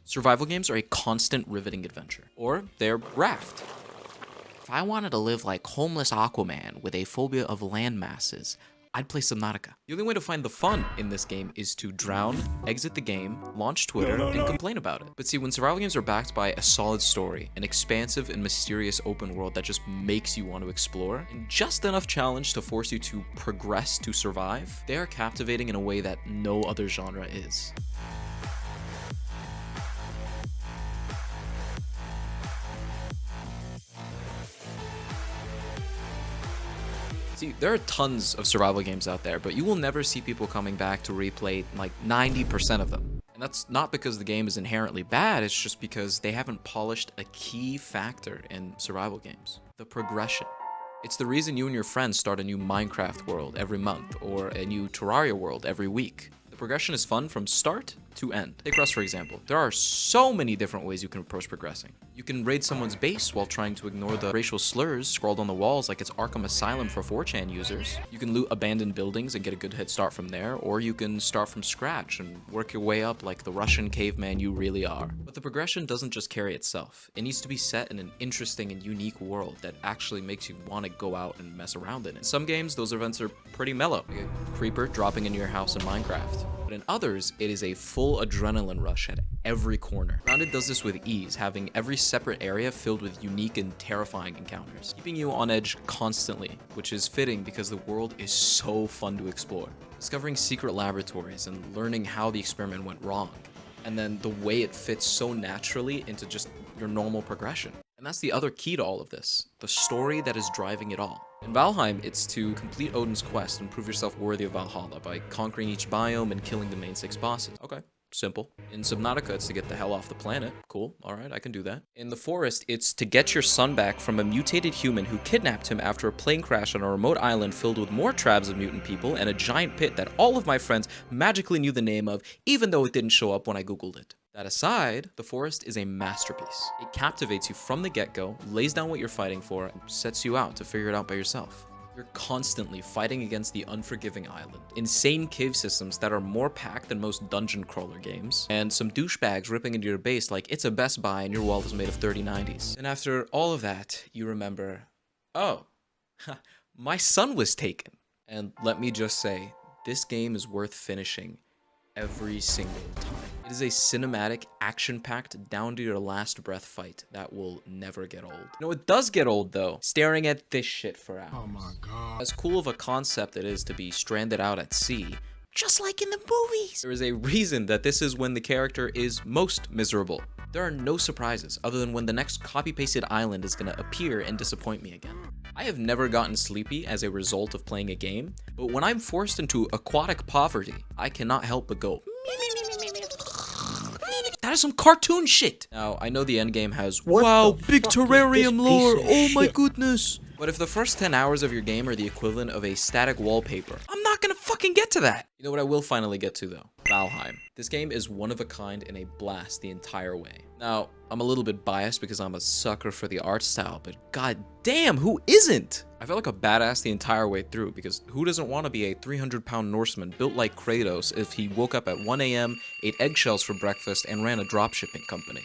Survival games are a constant riveting adventure, or they're raft. If I wanted to live like homeless Aquaman with a phobia of land masses, I'd play Subnautica. The only way to find the fun in this game is to drown, exit the game, launch Twitter, and complain about it. But see, when survival games are backed by a solid story, an expansive and mysterious open world that just makes you want to explore, and just enough challenge to force you to progress to survive, they are captivating in a way that no other genre is. See, there are tons of survival games out there, but you will never see people coming back to replay like 90% of them. And that's not because the game is inherently bad, it's just because they haven't polished a key factor in survival games: the progression. It's the reason you and your friends start a new Minecraft world every month, or a new Terraria world every week. The progression is fun from start to end. Take Rust, for example. There are so many different ways you can approach progressing. You can raid someone's base while trying to ignore the racial slurs scrawled on the walls like it's Arkham Asylum for 4chan users. You can loot abandoned buildings and get a good head start from there, or you can start from scratch and work your way up like the Russian caveman you really are. But the progression doesn't just carry itself. It needs to be set in an interesting and unique world that actually makes you want to go out and mess around in it. In some games, those events are pretty mellow, like a creeper dropping into your house in Minecraft. But in others, it is a full adrenaline rush at every corner. Grounded does this with ease, having every separate area filled with unique and terrifying encounters, keeping you on edge constantly, which is fitting because the world is so fun to explore. Discovering secret laboratories and learning how the experiment went wrong, and then the way it fits so naturally into just your normal progression. And that's the other key to all of this, the story that is driving it all. In Valheim, it's to complete Odin's quest and prove yourself worthy of Valhalla by conquering each biome and killing the main 6 bosses. Okay, simple. In Subnautica, it's to get the hell off the planet. Cool, alright, I can do that. In the forest, it's to get your son back from a mutated human who kidnapped him after a plane crash on a remote island filled with more tribes of mutant people and a giant pit that all of my friends magically knew the name of, even though it didn't show up when I googled it. That aside, the forest is a masterpiece. It captivates you from the get-go, lays down what you're fighting for, and sets you out to figure it out by yourself. You're constantly fighting against the unforgiving island, insane cave systems that are more packed than most dungeon crawler games, and some douchebags ripping into your base like it's a Best Buy and your wall is made of 3090s. And after all of that, you remember, oh, my son was taken. And let me just say, this game is worth finishing every single time. It is a cinematic, action-packed, down-to-your-last-breath fight that will never get old. You know, it does get old, though, staring at this shit for hours. Oh my god. As cool of a concept it is to be stranded out at sea, just like in the movies, there is a reason that this is when the character is most miserable. There are no surprises, other than when the next copy-pasted island is gonna appear and disappoint me again. I have never gotten sleepy as a result of playing a game, but when I'm forced into aquatic poverty, I cannot help but go, that is some cartoon shit! Now, I know the endgame has, wow, big terrarium lore, oh my goodness! But if the first 10 hours of your game are the equivalent of a static wallpaper, I'm not gonna fucking get to that! You know what I will finally get to, though? Valheim. This game is one of a kind and a blast the entire way. Now, I'm a little bit biased because I'm a sucker for the art style, but god damn, who isn't? I felt like a badass the entire way through, because who doesn't want to be a 300-pound Norseman built like Kratos if he woke up at 1 AM, ate eggshells for breakfast, and ran a dropshipping company?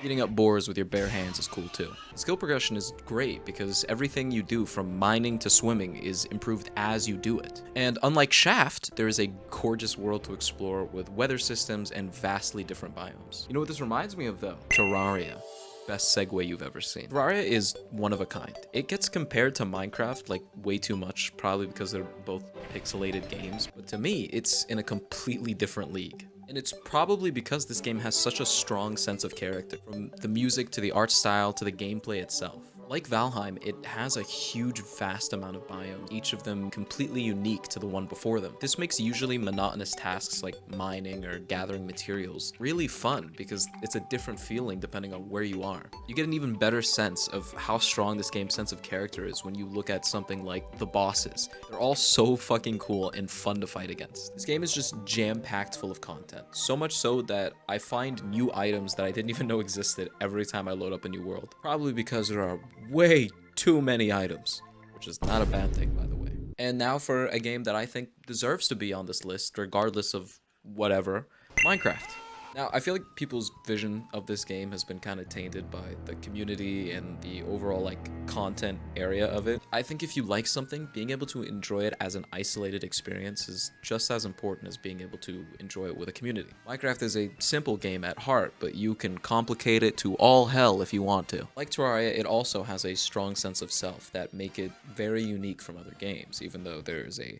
Beating up boars with your bare hands is cool too. The skill progression is great because everything you do from mining to swimming is improved as you do it. And unlike Shaft, there is a gorgeous world to explore with weather systems and vastly different biomes. You know what this reminds me of though? Terraria. Best segue you've ever seen. Terraria is one of a kind. It gets compared to Minecraft like way too much, probably because they're both pixelated games, but to me, it's in a completely different league. And it's probably because this game has such a strong sense of character, from the music to the art style to the gameplay itself. Like Valheim, it has a huge, vast amount of biomes, each of them completely unique to the one before them. This makes usually monotonous tasks like mining or gathering materials really fun because it's a different feeling depending on where you are. You get an even better sense of how strong this game's sense of character is when you look at something like the bosses. They're all so fucking cool and fun to fight against. This game is just jam-packed full of content. So much so that I find new items that I didn't even know existed every time I load up a new world. Probably because there are way too many items, which is not a bad thing, by the way. And now for a game that I think deserves to be on this list, regardless of whatever, Minecraft. Now, I feel like people's vision of this game has been kind of tainted by the community and the overall, like, content area of it. I think if you like something, being able to enjoy it as an isolated experience is just as important as being able to enjoy it with a community. Minecraft is a simple game at heart, but you can complicate it to all hell if you want to. Like Terraria, it also has a strong sense of self that make it very unique from other games, even though there's a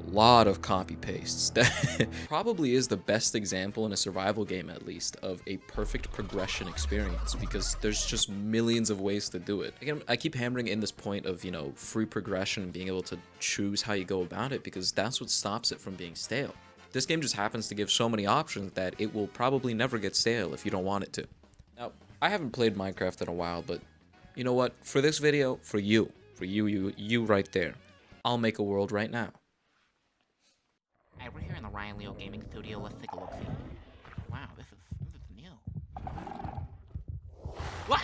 lot of copy pastes. That probably is the best example in a survival game, at least, of a perfect progression experience, because there's just millions of ways to do it. Again, I keep hammering in this point of, you know, free progression and being able to choose how you go about it, because that's what stops it from being stale. This game just happens to give so many options that it will probably never get stale if you don't want it to. Now, I haven't played Minecraft in a while, but you know what? For this video, for you right there, I'll make a world right now. Hey, we're here in the Ryan Leo Gaming Studio. Let's take a look. Wow, this is new. What?